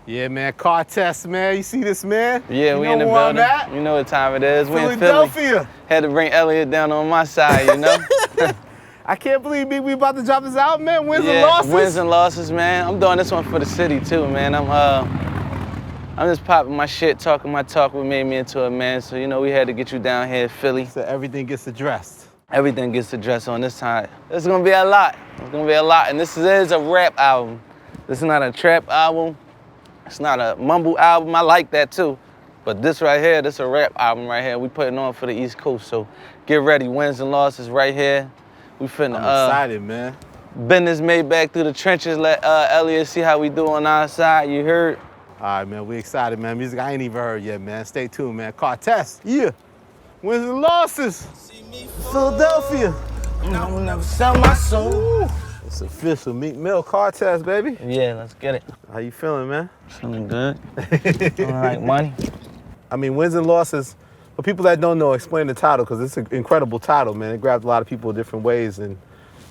Yeah, man, car test, man. You see this, man? Yeah, we in the building. You know what time it is. We in Philadelphia. Had to bring Elliot down on my side, you know? I can't believe we about to drop this out, man. Wins and losses. Wins and losses, man. I'm doing this one for the city too, man. I'm just popping my shit, talking my talk. What made me into it, man. So you know, we had to get you down here in Philly. So everything gets addressed. Everything gets addressed on this side. It's gonna be a lot. It's gonna be a lot, and this is a rap album. This is not a trap album. It's not a mumble album. I like that too. But this right here, this a rap album right here. We putting on for the East Coast. So get ready. Wins and losses right here. We finna. I'm excited, man. Business made back through the trenches. Let Elliot see how we do on our side. You heard? All right, man. We excited, man. Music I ain't even heard yet, man. Stay tuned, man. Car test. Yeah. Wins and losses. Philadelphia. I will never sell my soul. Ooh. It's official. Meek Mill car test, baby. Yeah, let's get it. How you feeling, man? Feeling good. Feeling like money. I mean, wins and losses. For people that don't know, explain the title, because it's an incredible title, man. It grabbed a lot of people in different ways, and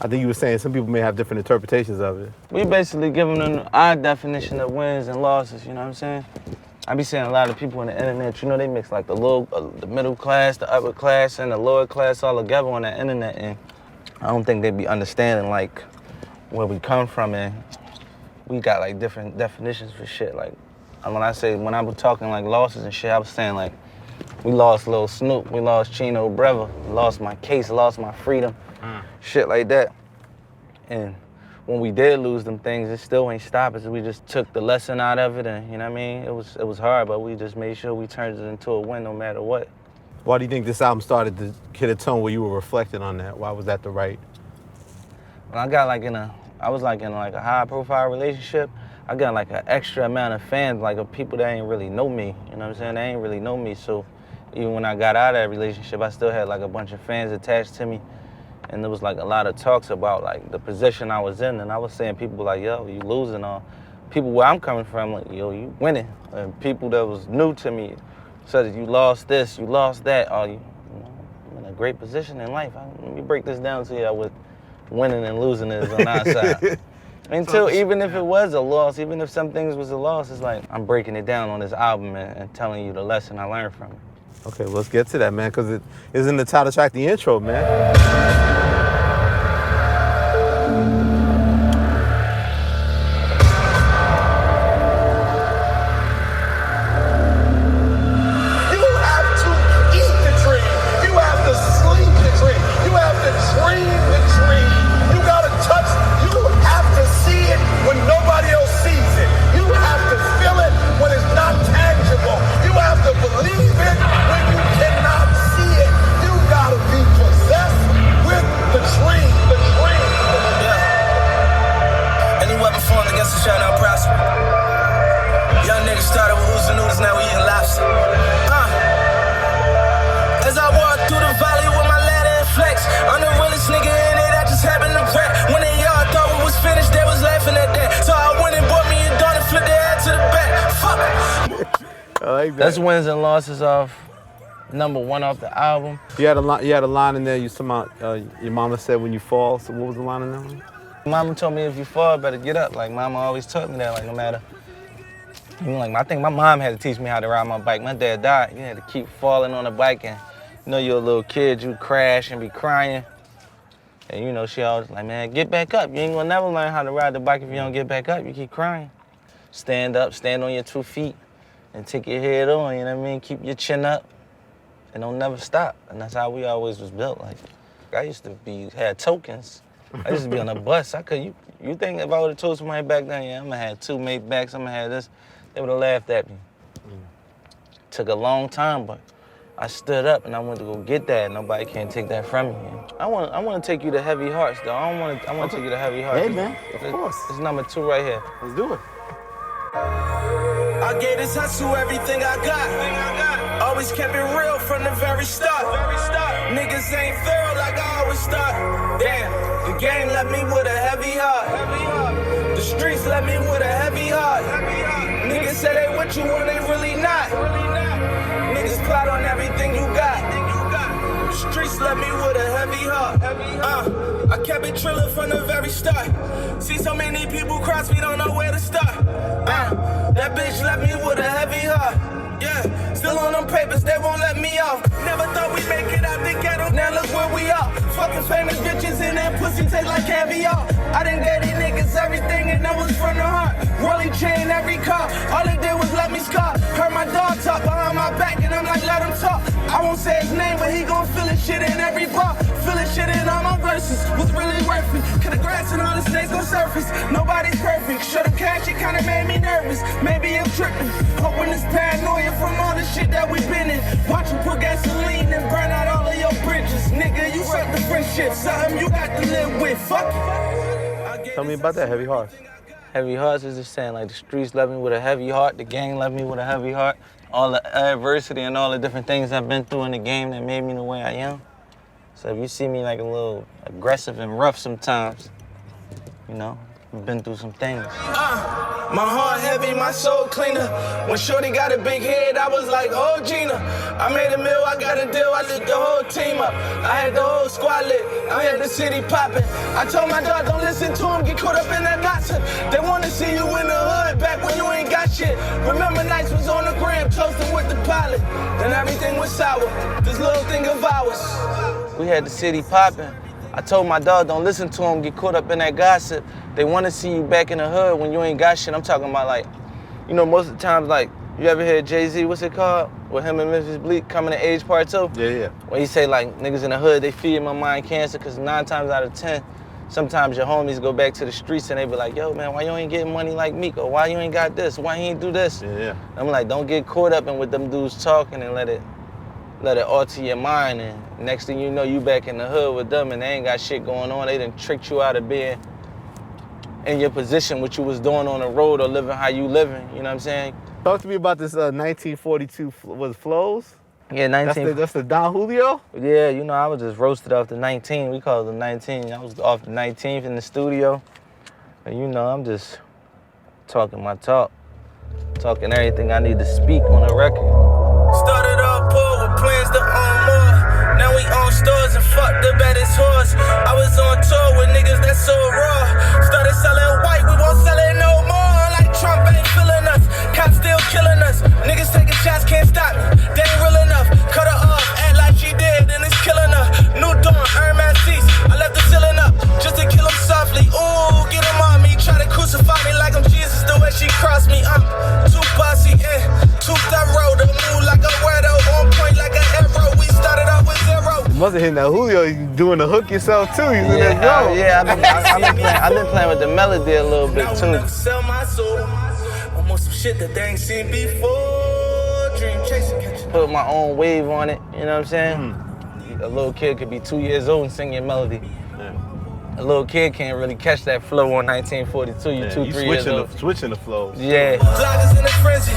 I think you were saying some people may have different interpretations of it. We basically giving them our definition of wins and losses, you know what I'm saying? I be seeing a lot of people on the internet, you know, they mix like the middle class, the upper class, and the lower class all together on the internet, and I don't think they be understanding like where we come from, and we got like different definitions for shit. Like when I was talking like losses and shit, I was saying like we lost Lil Snoop, we lost Chino Brother, lost my case, lost my freedom, shit like that. And when we did lose them things, it still ain't stopped us. We just took the lesson out of it, and you know what I mean? It was hard, but we just made sure we turned it into a win no matter what. Why do you think this album started to hit a tone where you were reflecting on that? Why was that the right? When I was like in a high profile relationship, I got like an extra amount of fans, like of people that ain't really know me, you know what I'm saying? They ain't really know me, so even when I got out of that relationship, I still had like a bunch of fans attached to me. And there was like a lot of talks about like the position I was in, and I was saying people like, yo, you losing, or people where I'm coming from, like, yo, you winning. And people that was new to me said that you lost this, you lost that, or you know, I'm in a great position in life. Let me break this down to you with winning and losing is on our side. Until even if it was a loss, even if some things was a loss, it's like I'm breaking it down on this album and telling you the lesson I learned from it. Okay, well, let's get to that, man, because it is in the title track, the intro, man. As I walk through the valley with my ladder and flex, I'm the realest nigga in it, I just happened to crack. When they all thought we was finished, they was laughing at that. So I went and bought me a dog and flipped their head to the back. Fuck. I like that. That's wins and losses off #1 off the album. You had a line in there, you somehow, your mama said when you fall, so what was the line in that one? Mama told me if you fall, better get up. Like mama always taught me that, like no matter. You know, like I think my mom had to teach me how to ride my bike. My dad died. You had to keep falling on the bike, and you know you're a little kid, you crash and be crying. And you know she always like, man, get back up. You ain't gonna never learn how to ride the bike if you don't get back up. You keep crying. Stand up, stand on your 2 feet, and take your head on. You know what I mean? Keep your chin up, and don't never stop. And that's how we always was built. Like I used to had tokens. I used to be on a bus. You think if I would have told somebody back then, yeah, I'm gonna have 2 Maybachs, I'm gonna have this. They would have laughed at me. Took a long time, but I stood up and I went to go get that. Nobody can take that from me. I want to take you to Heavy Hearts, though. I want to take you to Heavy Hearts. Hey, man, of course. It's #2 right here. Let's do it. I gave this hustle everything I got. Always kept it real from the very start. Niggas ain't thorough like I always thought. Damn, the game left me with a heavy heart. The streets left me with a heavy heart. Niggas say they what you want, they really not. Niggas plot on everything you got. The streets left me with a heavy heart. I kept it trillin' from the very start. See so many people cross me, don't know where to start. That bitch left me with a heavy heart. Yeah, still on them papers, they won't let me off. Never thought we'd make it out the ghetto, now look where we are. Fucking famous bitches in that pussy taste like caviar. I done gave these niggas everything and that was from the heart. Rolling chain every car, all it did was let me scar. Heard my dog talk behind my back and I'm like, let him talk. I won't say his name, but he gon' feel his shit in every bar. Feel his shit in all my verses, was really worth it. Cause the grass and all the snakes gon' surface. Nobody's perfect, should've cash, it kinda made me nervous. Maybe I'm tripping, hoping this paranoia from all the shit that we been in. Watch you put gasoline and burn out all of your bridges. Nigga, you suck the friendship, something you got to live with, fuck it. Tell me about that, Heavy Hearts. Heavy Hearts is just saying, like, the streets left me with a heavy heart, the gang left me with a heavy heart. All the adversity and all the different things I've been through in the game that made me the way I am. So if you see me like a little aggressive and rough sometimes, you know, I've been through some things. My heart heavy, my soul cleaner. When Shorty got a big head, I was like, oh Gina. I made a meal, I got a deal, I lit the whole team up. I had the whole squad lit, I had the city popping. I told my dog, don't listen to him, get caught up in that nonsense. They wanna see you in the hood, back when you ain't got shit. Remember nights was on the gram, toasting with the pilot. Then everything was sour, this little thing of ours. We had the city popping. I told my dog, don't listen to him, get caught up in that gossip. They want to see you back in the hood when you ain't got shit. I'm talking about, like, you know, most of the times, like, you ever hear Jay-Z, what's it called? With him and Mrs. Bleak, Coming to Age Part 2? Yeah. Where he say, like, niggas in the hood, they feed my mind cancer, because 9 times out of 10, sometimes your homies go back to the streets and they be like, yo, man, why you ain't getting money like Meek? Or why you ain't got this? Why he ain't do this? Yeah. I'm like, don't get caught up in what them dudes talking and let it alter your mind, and next thing you know, you back in the hood with them and they ain't got shit going on. They done tricked you out of being in your position, what you was doing on the road or living how you living, you know what I'm saying? Talk to me about this 1942, was Flows? Yeah, 19. That's the Don Julio? Yeah, you know, I was just roasted off the 19. We call it the 19. I was off the 19th in the studio. And you know, I'm just talking my talk. Talking everything I need to speak on the record. Started off poor with plans to own more. Now we own stores and fuck the baddest horse. I was on tour with niggas that so raw. Started selling white, we won't sell it no more. Like Trump ain't feeling us, cops still killing us. Niggas taking shots, can't stop me. They ain't real enough. Cut her off, act like she dead, then it's killing her. New dawn, Hermes seats. I left the ceiling up just to kill him softly. Ooh, get him on me. Try to crucify me like I'm Jesus the way she crossed me. Too bossy, too thorough. To move like a weirdo, on point like an arrow. We started off with zero. You must have hit that Julio, you doing the hook yourself too. You in that zone. Yeah, I've been playing with the melody a little bit too. Now sell my soul. Almost some shit that they ain't seen before. Dream chasing, catching. Put my own wave on it, you know what I'm saying? A little kid could be 2 years old and singing melody. A little kid can't really catch that flow on 1942. You 2-3 years old. Switching the flows. Yeah. Vloggers in a frenzy,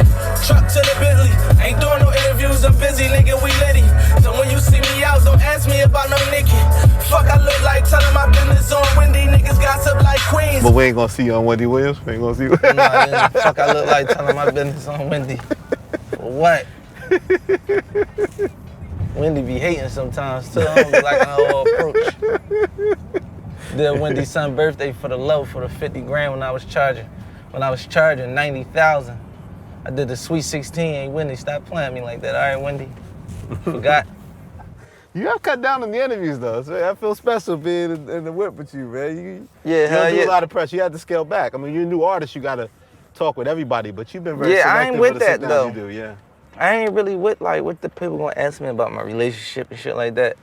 truck to the Bentley. Ain't doing no interviews, I'm busy, nigga, we litty. So when you see me out, don't ask me about no Nicki. Fuck, I look like telling my business on Wendy. Niggas gossip like queens. But we ain't gonna see you on Wendy Williams. We ain't gonna see you. Nah, fuck, I look like telling my business on Wendy. For what? Wendy be hating sometimes too. I don't be liking her whole approach. Did Wendy's son's birthday for the low for the 50 grand when I was charging 90,000. I did the Sweet 16. Hey Wendy, stop playing me like that. All right, Wendy. Forgot. You have cut down on the interviews though. So I feel special being in the whip with you, man. You don't do a lot of pressure. You have to scale back. I mean, you're a new artist. You gotta talk with everybody, but you've been very selective I ain't with with the that sit-downs though. You do, yeah. I ain't really with like what the people gonna ask me about my relationship and shit like that.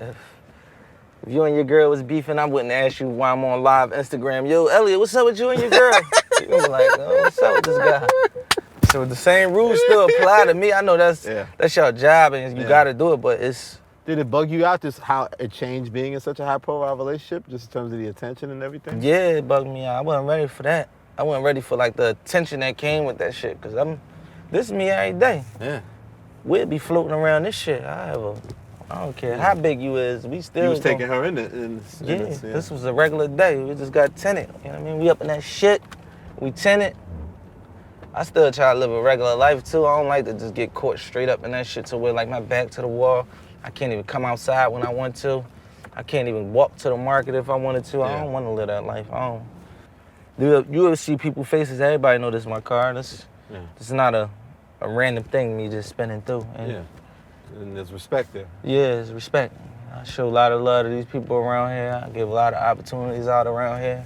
If you and your girl was beefing, I wouldn't ask you why I'm on live Instagram. Yo, Elliot, what's up with you and your girl? You was like, oh, what's up with this guy? So the same rules still apply to me. I know that's your job and you gotta do it, but it's. Did it bug you out just how it changed being in such a high-profile relationship, just in terms of the attention and everything? Yeah, it bugged me out. I wasn't ready for that. I wasn't ready for like the attention that came with that shit, cause this is me every day. Yeah. We'll be floating around this shit. I don't care how big you is, we still. You was taking her in This was a regular day. We just got tenant. You know what I mean? We up in that shit. We tenant. I still try to live a regular life too. I don't like to just get caught straight up in that shit to where like my back to the wall. I can't even come outside when I want to. I can't even walk to the market if I wanted to. I don't want to live that life. I don't. You ever see people's faces? Everybody know this is my car. This is not a random thing me just spinning through. And there's respect there. Yeah, there's respect. I show a lot of love to these people around here. I give a lot of opportunities out around here.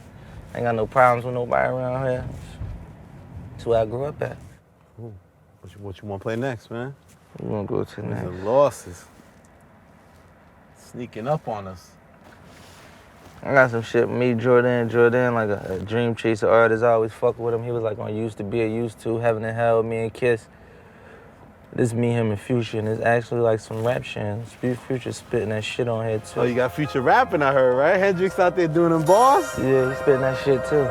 Ain't got no problems with nobody around here. That's where I grew up at. Ooh. What you want to play next, man? We gonna go to next. The losses sneaking up on us. I got some shit with me, Jordan, like a dream chaser artist. I always fuck with him. He was like on Used to Be a Used to, Heaven and Hell, Me and Kiss. This me, him, and Future, and it's actually like some rap shit. Future spitting that shit on here too. Oh, you got Future rapping, I heard, right? Hendrix out there doing them bars? Yeah, he spitting that shit too.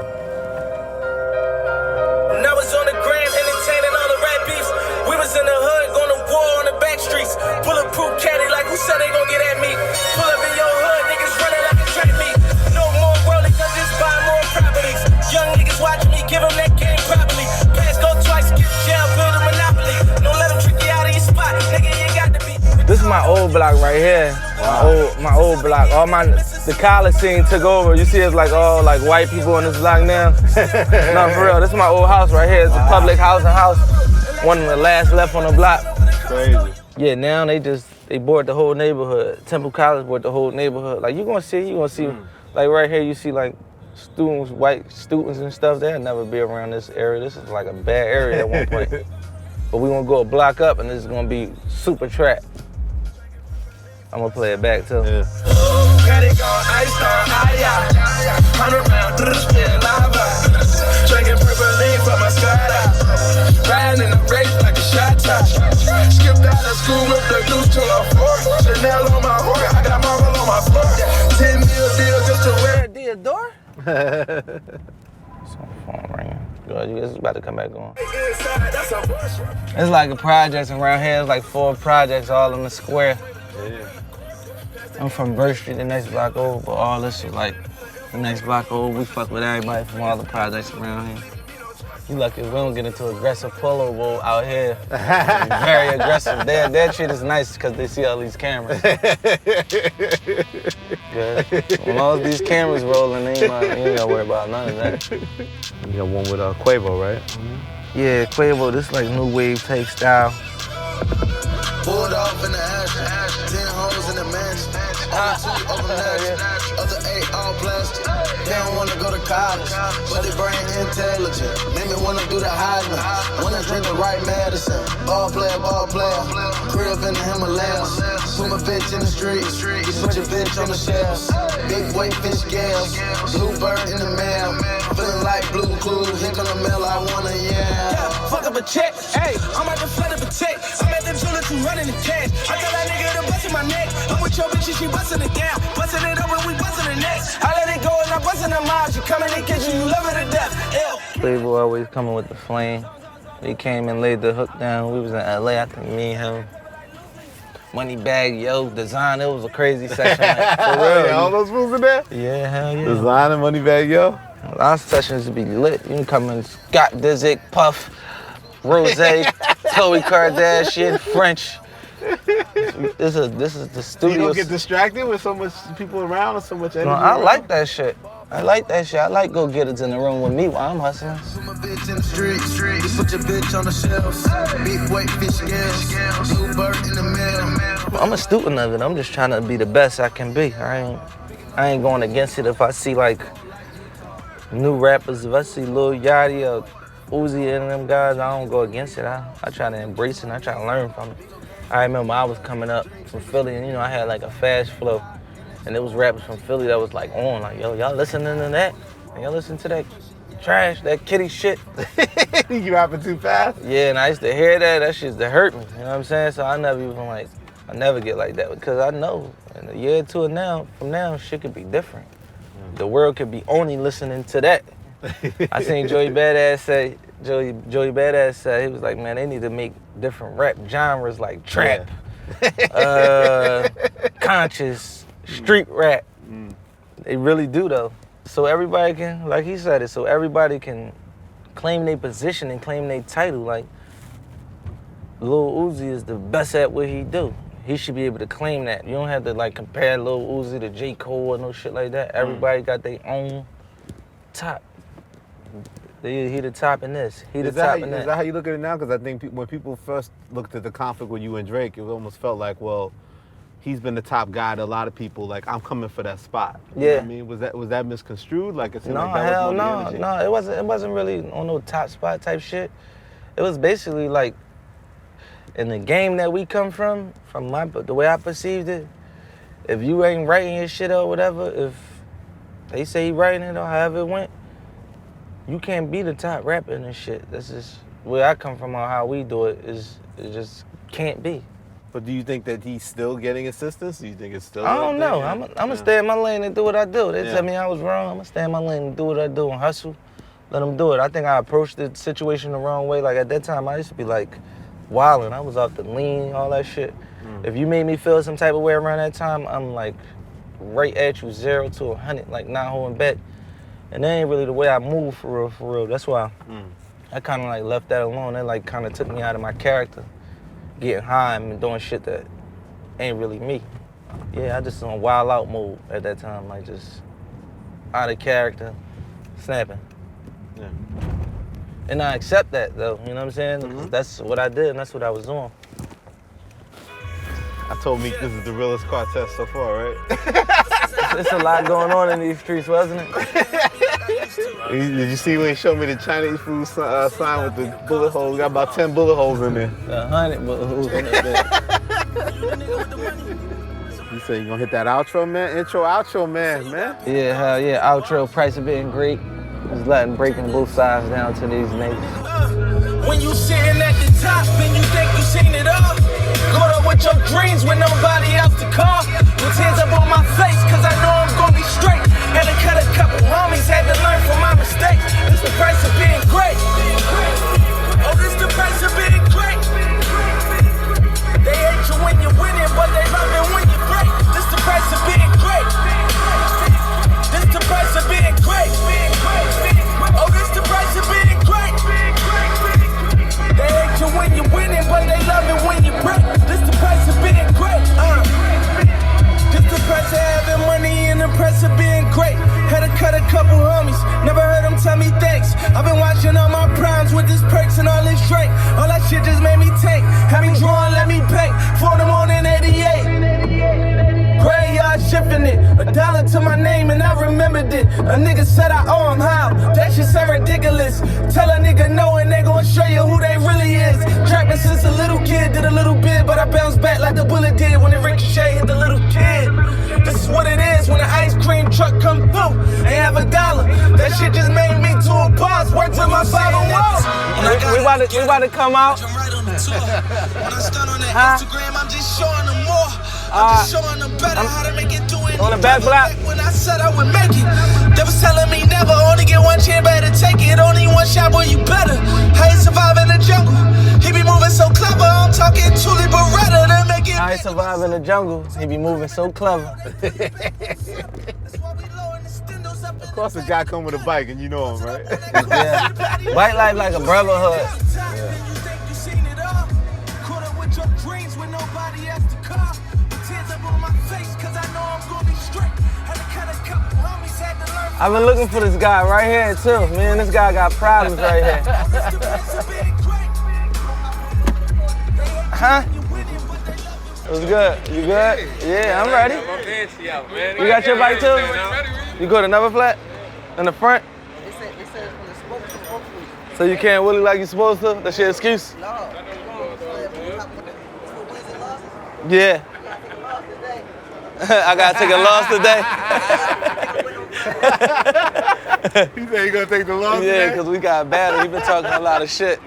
When I was on the gram entertaining all the rap beefs, we was in the hood going to war on the back streets. Bulletproof caddy like who said they gon' get at me? Pull up in your hood, niggas running like a track meet. No more rolling, I'm just buying more properties. Young niggas watching me, give them that game properly. Pass go twice, get jail, build a monopoly. Don't let them trick you out of your spot, nigga, you got to be. This is my old block right here. My old block. The college scene took over. You see, it's like all like white people in this block now. No, for real. This is my old house right here. It's a public house. One of the last left on the block. Crazy. Yeah, now they bought the whole neighborhood. Temple College bought the whole neighborhood. Like you gonna see, like right here, you see like students, white students and stuff. They'll never be around this area. This is like a bad area at one point. But we gonna go a block up, and this is gonna be super trap. I'm gonna play it back too. Got it gone, ice on, 100 round, lava. Drinking purple lean for my skydive. Riding in the race like a shot top. Skipped out of school with the goose to a fork. Chanel on my horse, I got marble on my floor. 10 mil deal just to wear it. Theodore? Some phone ringing. Good, it's about to come back on. It's like a projects around here. It's like 4 projects all in the square. Yeah. I'm from Bird Street, the next block over, but all this shit like the next block over. We fuck with everybody from all the projects around here. You lucky we don't get into aggressive polo bowl out here. Very aggressive. That shit is nice because they see all these cameras. Good. When all these cameras rolling, you ain't gotta worry about none of that. You got one with Quavo, right? Mm-hmm. Yeah, Quavo, this like new wave type style. Pulled off in the ash, 10 hoes in the mansion. Only 2 open match, other 8 all plastic. They don't wanna go to college, but they brain intelligent. Made me wanna do the Heisman, wanna drink the right medicine. Ball player, crib in the Himalayas. Put my bitch in the streets, you put your bitch on the shelves. Big weight fish scales, blue bird in the mail. Feeling like Blue Clues, here come the mail I wanna, Fuck up a check, hey, I'm at the flood of a check. I'm at the jeweler to running the cash. I tell that nigga to bust in my neck. I'm with your bitch and she bustin' it down. Bustin' it up and we bustin' the next. I let it go and I bustin' the mouth. You come in the kitchen, you love it to death. Quavo always coming with the flame. He came and laid the hook down. We was in LA, I think me and him. Money Bag, Yo, Design, it was a crazy session. Like, for real. Yeah, all those fools in there? Yeah, hell yeah. Design and Money Bag, Yo? Our sessions would be lit. You can come in Scott Disick, Puff, Rose, Khloe Kardashian, French. This is the studio. You don't get distracted with so much people around or so much energy? No, I like that shit. I like go-getters in the room with me while I'm hustling. Put my bitch in the street, you put your bitch on the shelves. Big weight fish scales, blue bird in the mail. I'm a student of it. I'm just trying to be the best I can be. I ain't going against it. If I see like new rappers, if I see Lil Yachty or Uzi and them guys, I don't go against it. I try to embrace it and I try to learn from it. I remember I was coming up from Philly and I had like a fast flow. And there was rappers from Philly that was like on, like, yo, y'all listening to that? And y'all listen to that trash, that kitty shit. You rapping too fast? Yeah, and I used to hear that. That shit used to hurt me. You know what I'm saying? So I never get like that because I know in a year or two from now, shit could be different. The world could be only listening to that. I seen Joey Badass say, he was like, man, they need to make different rap genres like trap, conscious, street rap. They really do though. So everybody can, like he said it, so everybody can claim their position and claim their title. Like Lil Uzi is the best at what he do. he should be able to claim that. You don't have to like compare Lil Uzi to J. Cole or no shit like that. Everybody got their own top. He the top in this. He the top in that. Is that how you look at it now? Because I think when people first looked at the conflict with you and Drake, it almost felt like, well, he's been the top guy to a lot of people. Like, I'm coming for that spot. You know what I mean, was that misconstrued? Like, it seemed like that was more the energy? No, it wasn't really on no top spot type shit. It was basically like, in the game that we come from the way I perceived it, if you ain't writing your shit or whatever, if they say he writing it or however it went, you can't be the top rapper and shit. That's just where I come from on how we do it. It just can't be. But do you think that he's still getting assistance? Do you think it's still? I don't know. I'm gonna stay in my lane and do what I do. They tell me I was wrong. I'm gonna stay in my lane and do what I do and hustle. Let them do it. I think I approached the situation the wrong way. Like at that time, I used to be like wilding. I was off the lean, all that shit. If you made me feel some type of way around that time, I'm like right at you, 0 to 100, like not holding back. And that ain't really the way I move for real. That's why I kind of like left that alone. That like kind of took me out of my character, getting high and doing shit that ain't really me. Yeah, I just on wild out mode at that time, like just out of character, snapping. Yeah. And I accept that though, you know what I'm saying? 'Cause that's what I did and that's what I was doing. I told Meek this is the realest quartet so far, right? It's a lot going on in these streets, wasn't it? Did you see when he showed me the Chinese food sign with the bullet holes? Got about 10 bullet holes in there. 100 bullet holes in that. You say you gonna hit that outro, man? Intro, outro, man. Yeah, hell yeah. Outro, price of being great. Just letting breaking both sides down to these niggas. When you sitting at the top and you think you seen it all, caught up with your dreams with nobody else to call. With tears up on my face, cause I know I'm gonna be straight. Had to cut a couple homies, had to learn from my mistakes. This the price of being great. Oh, this the price of being great. They hate you when you're winning, but they love it when you're great. This the price of being great. This the price of being great. Oh, this the price of being great. They hate you when you're winning, but they love it when you break. This the price of being great. This the price of having money and the price of being great. Had to cut a couple homies, never heard them tell me thanks. I've been watching all my primes with this perks and all this drink. All that shit just made me take. Had me drawing, let me pay. For the morning 88. Graveyard shifting it. $1 to my name and I remembered it. A nigga said I owe him how. That shit so ridiculous. Tell a nigga no and they gon' show you who they really is. Trapping since a little kid, did a little bit, but I bounced back like the bullet did when the ricochet hit the little kid. This is what it is when an ice cream truck come through. Ain't have $1. That shit just made me to a boss. Work to my 501. We about to come out. When I start on that Instagram, I'm just showing them more. I'm just showing them better how to make it do it. On the back block. When I said I would make it, they was telling me never. Only get one chance, better take it. Only one shot, boy, you better. How you survive in the jungle? He be moving so clever. I'm talking Tuli Beretta to make it. How he survive in the jungle? He be moving so clever. Of course, a guy come with a bike and you know him, right? Yeah. Bike life like a brotherhood. I've been looking for this guy right here too. Man, this guy got problems right here. Huh? It was good. You good? Yeah, I'm ready. You got your bike too? You go to another flat? In the front? They said from the smoke to smoke. So you can't wheelie like you supposed to? That's your excuse? No. Yeah. I gotta take a loss today. You say you gonna take the loss today? Yeah, because we got battle. We've been talking a lot of shit.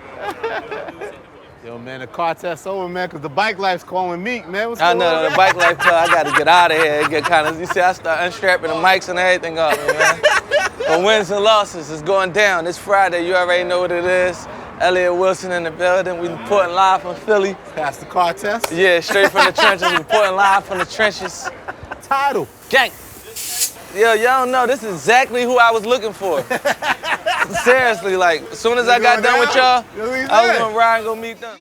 Yo, man, the quartet's over, man, because the bike life's calling Meek, man. What's I going know, on? the bike life club, I gotta get out of here. It get kind of, you see, I start unstrapping the mics and everything off me, man. But wins and losses is going down. This Friday, you already know what it is. Elliot Wilson in the building. We reporting live from Philly. Past the quartet? Yeah, straight from the trenches. We reporting live from the trenches. Title. Gang. Yo, y'all don't know, this is exactly who I was looking for. Seriously, like, as soon as I got done with y'all, I was gonna ride and go meet them.